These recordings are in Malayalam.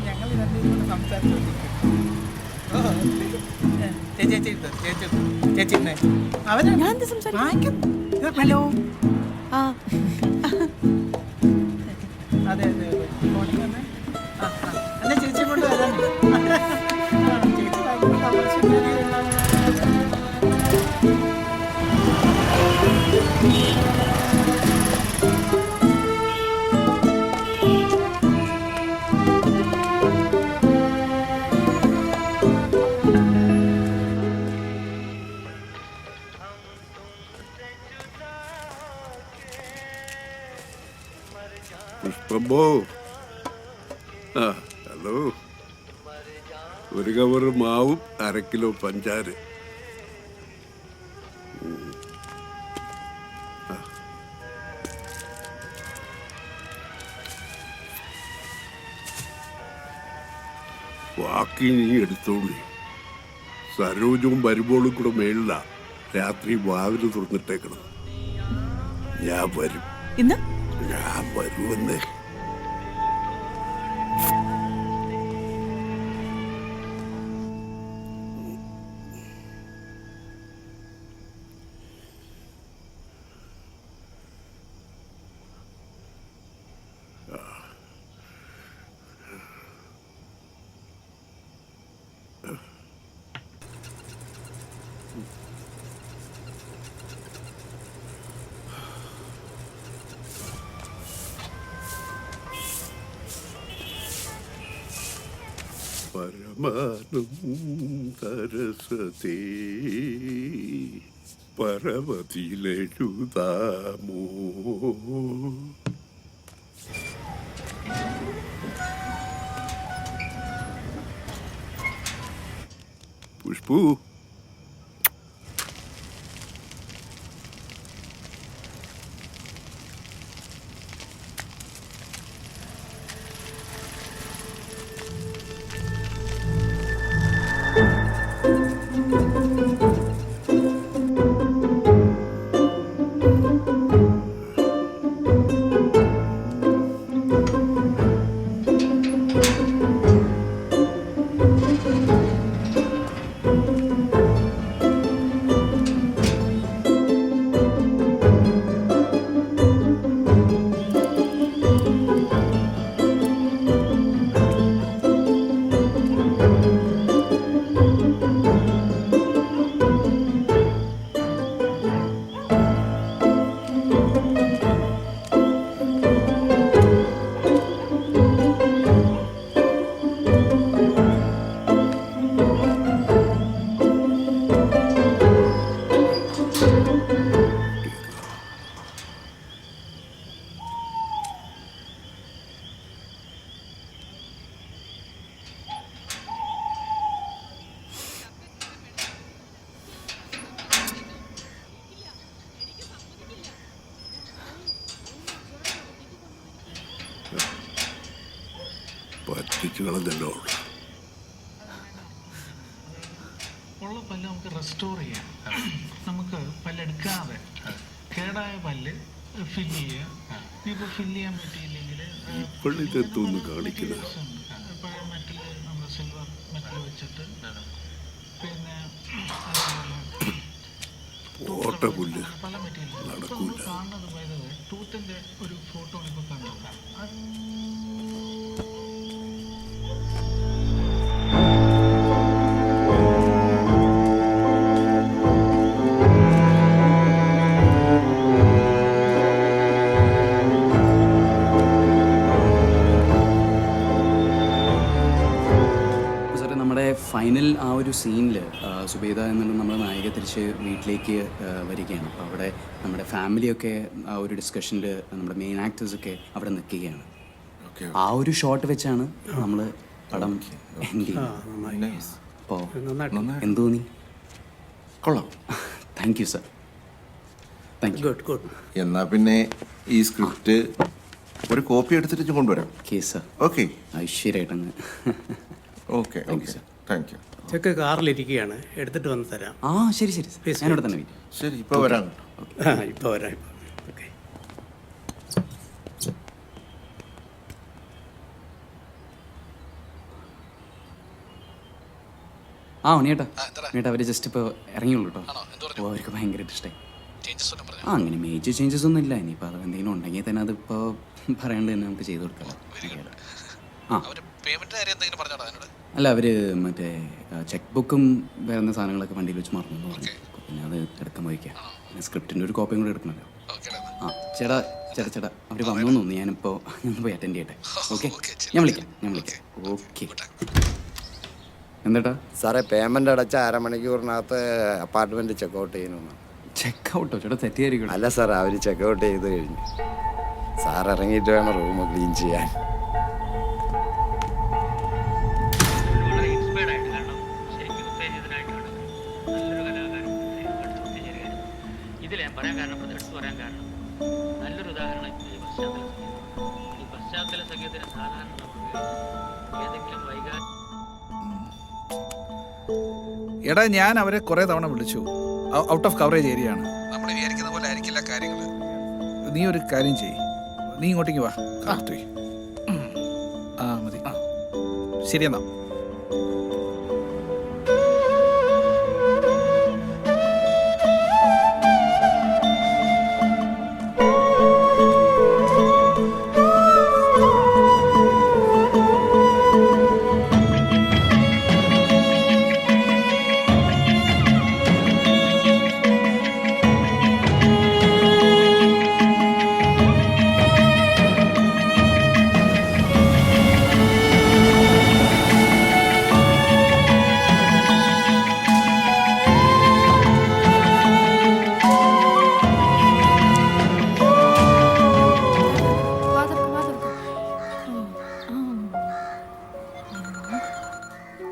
ഞങ്ങൾ രണ്ടുപേരും സംസാരിച്ചോണ്ടിരിക്കും. ചേച്ചി ഹലോ. ആ അതെ അതെ ഫോണിൽ വന്നേ. എന്നാ ചേച്ചി കൊണ്ട് വരാനേ. ചേച്ചി ഭയങ്കര തമാശക്കാരിയാണ്. പുഷ്പമ്പോ, ആ ഹലോ. ഒരു കവറ് മാവും 1/2 കിലോ പഞ്ചാര. ബാക്കി നീ എടുത്തോളി. സരോജവും വരുമ്പോഴും കൂടെ മേളില. രാത്രി വാതില് തുറന്നിട്ടേക്കണം. ഞാൻ വരും. ഇന്ന് ഞാൻ വരുമെന്നേ. പരമാനം തരസതേ പരവതിയിലെഴുതാമോ. പുഷ്പു, പറ്റിച്ചു കളഞ്ഞല്ലോ. ഉള്ള പല്ല് നമുക്ക് റെസ്റ്റോർ ചെയ്യാം. നമുക്ക് പല്ലെടുക്കാതെ കേടായ പല്ല് ഫില്ല് ചെയ്യാം. ഇപ്പോൾ ഫില്ല് ചെയ്യാൻ പറ്റിയില്ലെങ്കിൽ ഇപ്പോഴിതെത്തൊന്ന് കാണിക്കുന്നത് പഴയ മെറ്റൽ, നമ്മൾ സിൽവർ മെറ്റൽ വെച്ചിട്ട് പിന്നെ ഓട്ട പുല്ല് പല മെറ്റീരിയൽ നടക്കൂല. കാണുന്നത് പോയത് ടൂത്തിൻ്റെ ഒരു ഫോട്ടോ ഇപ്പോൾ കണ്ടത്. ഫൈനൽ ആ ഒരു സീനിൽ സുബേദ എന്നുള്ള നമ്മുടെ നായിക തിരിച്ച് വീട്ടിലേക്ക് വരികയാണ്. അപ്പോൾ അവിടെ നമ്മുടെ ഫാമിലിയൊക്കെ ആ ഒരു ഡിസ്കഷനിൽ നമ്മുടെ മെയിൻ ആക്ടേഴ്സൊക്കെ അവിടെ നിൽക്കുകയാണ്. ആ ഒരു ഷോട്ട് വെച്ചാണ് നമ്മൾ പടം എൻഡ് ചെയ്യുന്നത്. അപ്പോൾ എന്ത് തോന്നി? കൊള്ളാം. Thank you sir. Thank you. Good good. എന്നാ പിന്നെ ഈ സ്ക്രിപ്റ്റ് ഒരു കോപ്പി എടുത്തിട്ട് കൊണ്ടുവരാം. Okay sir. ഓക്കെ. ഐശ്വര്യമായിട്ടങ്ങ്. Okay okay thank you. Check കാറിലിരിക്കുകയാണ്, എടുത്തിട്ട് വന്ന് തരാം. ആ ശരി ശരി സർ, ഞാനിവിടെ തന്നെ വെയിറ്റ്. ശരി, ഇപ്പോൾ വരാം. ഇപ്പോൾ വരാം. ഇപ്പോൾ ഓക്കെ. ആ ഉണ്ണിയേട്ടാ ഉണ്ണിയേട്ടാ അവർ ജസ്റ്റ് ഇപ്പോൾ ഇറങ്ങിയുള്ളൂ കേട്ടോ. അപ്പോൾ അവർക്ക് ഭയങ്കരമായിട്ട് ഇഷ്ടമായി. ആ അങ്ങനെ മേജർ ചേഞ്ചസ് ഒന്നും ഇല്ല. ഇനിയിപ്പോൾ അത് എന്തെങ്കിലും ഉണ്ടെങ്കിൽ തന്നെ അതിപ്പോൾ പറയാണ്ട് തന്നെ നമുക്ക് ചെയ്ത് കൊടുക്കാം. ആ അല്ല അവർ മറ്റേ ചെക്ക് ബുക്കും വേറെ സാധനങ്ങളൊക്കെ വണ്ടിയിൽ വെച്ച് മറന്നു എന്ന് പറഞ്ഞു. പിന്നെ അത് എടുക്കാൻ പോയിക്കാം. പിന്നെ സ്ക്രിപ്റ്റിൻ്റെ ഒരു കോപ്പിയും കൂടെ എടുക്കണമല്ലോ. ആ ചേട്ടാ ചേട്ടാ ചേട്ടാ അവർ വന്നു തോന്നുന്നു. ഞാനിപ്പോൾ പോയി അറ്റൻഡ് ചെയ്യട്ടെ. ഓക്കെ ഞാൻ വിളിക്കാം. ഓക്കെ എന്താ സാറേ പേയ്മെന്റ് അടച്ച അരമണിക്കൂറിനകത്ത് അപ്പാർട്ട്മെന്റ് ചെക്കൗട്ട് ചെയ്യുന്നു. ചെക്കൗട്ടോ ചേട്ടാ തെറ്റിയായിരിക്കും. അല്ല സാർ അവർ ചെക്കൗട്ട് ചെയ്ത് കഴിഞ്ഞു. സാർ ഇറങ്ങിയിട്ട് വേണം റൂം ക്ലീൻ ചെയ്യാൻ. ഇതിൽ ഞാൻ പറയാൻ കാരണം എടുത്തു പറയാൻ കാരണം നല്ലൊരു ഉദാഹരണം ഈ പശ്ചാത്തല സംഗീതത്തിന് സാധാരണ ഏതെങ്കിലും വൈകാരിക എടാ ഞാൻ അവരെ കുറെ തവണ വിളിച്ചു. ഔട്ട് ഓഫ് കവറേജ് ഏരിയ ആണ്. നമ്മൾ വിചാരിക്കുന്ന പോലെ ആയിരിക്കില്ല കാര്യങ്ങൾ. നീ ഒരു കാര്യം ചെയ്യ്, നീ ഇങ്ങോട്ടേക്ക് വാ. ആ മതി. ശരി എന്നാ.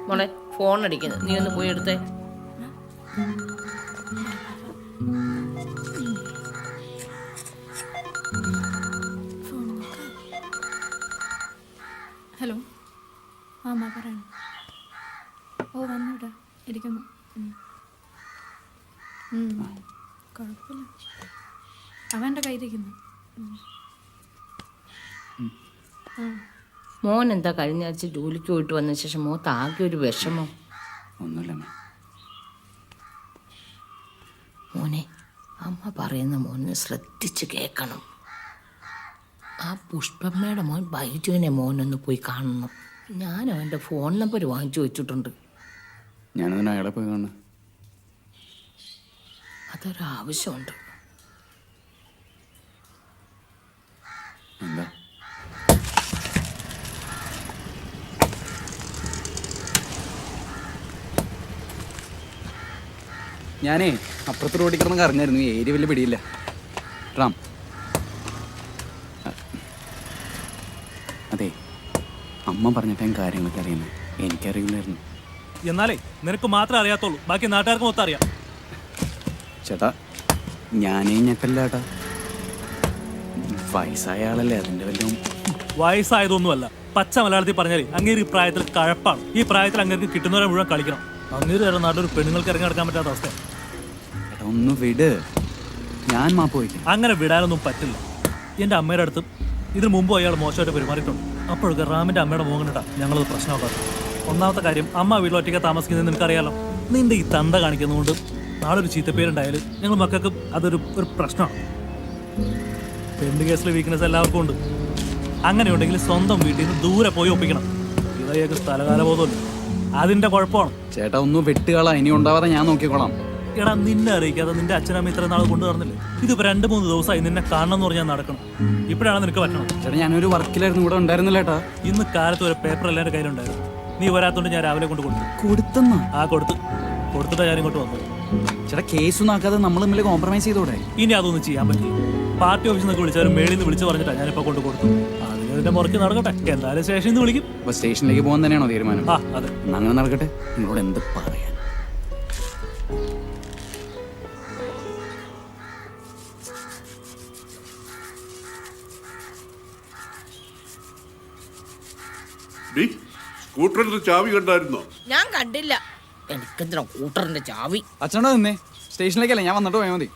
മോളെ ഫോൺ അടിക്കുന്നത്, നീ ഒന്ന് പോയി എടുത്തേ. ഹലോ ആ അമ്മ പറയണം. ഓ വന്നോട്ടെ ഇരിക്കുന്നു. കുഴപ്പമില്ല, അവൻ്റെ കയ്യിലിരിക്കുന്നു. മോൻ എന്താ കഴിഞ്ഞ ആഴ്ച ജോലിക്ക് പോയിട്ട് വന്ന ശേഷം മോത്താകെ ഒരു വിഷമം? ഒന്നുമില്ല മോനെ, അമ്മ പറയുന്ന മോനെ ശ്രദ്ധിച്ച് കേൾക്കണം. ആ പുഷ്പമ്മയുടെ മോൻ ബൈജുവിനെ മോനൊന്ന് പോയി കാണണം. ഞാൻ അവൻ്റെ ഫോൺ നമ്പർ വാങ്ങിച്ചു വെച്ചിട്ടുണ്ട്. ഞാനതിന് അയാളെ പോയി കാണുന്നു. അതൊരാവശ്യമുണ്ട്. എന്താ? ഞാനേ അപ്പുറത്ത് റോഡിൽ കിടന്ന് കറങ്ങായിരുന്നു. ഈ ഏരിയ വലിയ പിടിയില്ല. റാം അതെ, അമ്മ പറഞ്ഞിട്ട് കാര്യങ്ങളൊക്കെ അറിയുന്നത് എനിക്കറിയില്ലായിരുന്നു. എന്നാലേ നിനക്ക് മാത്രമേ അറിയാത്തുള്ളൂ, ബാക്കി നാട്ടുകാർക്ക് മൊത്തം അറിയാം. ചേട്ടാ ഞാനേ ഞെക്കല്ല ചേട്ടാ, വയസ്സായ ആളല്ലേ, അതിൻ്റെ വല്ലതും. വയസ്സായതൊന്നുമല്ല, പച്ച മലയാളത്തിൽ പറഞ്ഞാലേ അങ്ങേര് ഈ പ്രായത്തിൽ കഴപ്പാണ്. ഈ പ്രായത്തിൽ അങ്ങേർക്ക് കിട്ടുന്നവരെ മുഴുവൻ കളിക്കണം. അങ്ങേര് വരെ നാട്ടിൽ പെണ്ണുങ്ങൾക്ക് ഇറങ്ങി നടക്കാൻ പറ്റാത്ത അവസ്ഥ. ചേട്ടാ ഒന്ന് വിട്, ഞാൻ മാപ്പ് വയ്ക്കാം. അങ്ങനെ വിടാനൊന്നും പറ്റില്ല. എൻ്റെ അമ്മയുടെ അടുത്ത് ഇതിന് മുമ്പ് അയാൾ മോശമായിട്ട് പെരുമാറിയിട്ടുണ്ട്. അപ്പോഴൊക്കെ റാമിൻ്റെ അമ്മയുടെ മോഹൻ ഇട്ടാ ഞങ്ങളത് പ്രശ്നമാക്കാറ്. ഒന്നാമത്തെ കാര്യം, അമ്മ വീട്ടിൽ ഒറ്റയ്ക്ക് താമസിക്കുന്നത് നിനക്കറിയാലോ. നിന്റെ ഈ തന്ത കാണിക്കുന്നതുകൊണ്ട് നാളെ ഒരു ചീത്തപ്പേരുണ്ടായാലും ഞങ്ങൾ മക്കൾക്ക് അതൊരു പ്രശ്നമാണ്. പെണ്ണ് കേസിലെ വീക്ക്നെസ് എല്ലാവർക്കും ഉണ്ട്. അങ്ങനെയുണ്ടെങ്കിൽ സ്വന്തം വീട്ടിൽ നിന്ന് ദൂരെ പോയി ഒപ്പിക്കണം. ഇവയൊക്കെ സ്ഥലകാലബോധമല്ല, അതിൻ്റെ കുഴപ്പമാണ്. ചേട്ടാ ഒന്ന് വെട്ടുകളാ, ഇനി ഉണ്ടാവാതെ ഞാൻ നോക്കിക്കോളാം. എടാ നിന്നെ അറിയിക്കാതെ നിന്റെ അച്ഛനമ്മ ഇത്ര നാൾ കൊണ്ടു നടന്നില്ലേ? ഇതിപ്പോ 2-3 ദിവസമായി നിന്നെ കാണണം എന്ന് പറഞ്ഞാൽ നടക്കണം. ഇപ്പോഴാണ് നിനക്ക് പറ്റണം. ചേട്ടാ ഞാനൊരു വർക്കിലായിരുന്നു, ഇവിടെ ഉണ്ടായിരുന്നില്ല ചേട്ടാ. ഇന്ന് കാലത്ത് ഒരു പേപ്പർ എല്ലാവരുടെ കയ്യിലുണ്ടായിരുന്നു. നീ വരാത്തോണ്ട് ഞാൻ രാവിലെ കൊണ്ട് കൊടുത്തു. കൊടുത്തെന്നാ? ആ കൊടുത്തിട്ടാ ഞാൻ ഇങ്ങോട്ട് വന്നത്. ചേട്ടാ കേസൊന്നും ആക്കാതെ നമ്മൾ തമ്മിൽ കോംപ്രമൈസ് ചെയ്തോടെ? ഇനി അതൊന്നും ചെയ്യാൻ പറ്റില്ല. പാർട്ടി ഓഫീസിൽ നിന്നൊക്കെ വിളിച്ചാലും മേളിൽ നിന്ന് വിളിച്ച് പറഞ്ഞിട്ടാ ഞാനിപ്പോ കൊണ്ട് കൊടുത്തു. അതിന്റെ മുറയ്ക്ക് നടക്കട്ടെ. എന്തായാലും സ്റ്റേഷനിൽ നിന്ന് വിളിക്കും. അപ്പൊ സ്റ്റേഷനിലേക്ക് പോകാൻ തന്നെയാണോ തീരുമാനം? ആ അതെ, അങ്ങനെ നടക്കട്ടെ. നിങ്ങളോട് എന്ത് പറയാൻ. സ്കൂട്ടറിന്റെ ചാവി കണ്ടായിരുന്നോ? ഞാൻ കണ്ടില്ല. എനിക്കെന്തിനാ കൂട്ടറിന്റെ ചാവി? അച്ഛനോട് നിന്നേ, സ്റ്റേഷനിലേക്കല്ലേ, ഞാൻ വന്നിട്ട് പോയാൽ മതി.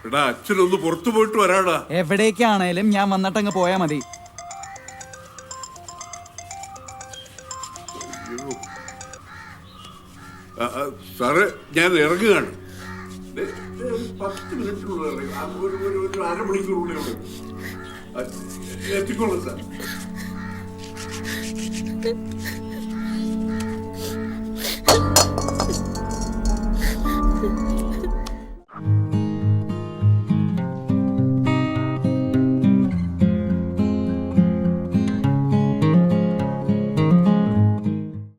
എടാ അച്ഛനൊന്ന് പുറത്തു പോയിട്ട് വരാടാ. എവിടേക്കാണേലും ഞാൻ വന്നിട്ട് അങ്ങ് പോയാൽ മതി. അയ്യോ സാറ് ഞാൻ ഇറങ്ങുകയാണ്. 10 മിനിറ്റിനുള്ളിൽ ഇറങ്ങും. ഒരു അരമണിക്കൂറുള്ളിൽ എത്തിക്കോളൂ സാർ.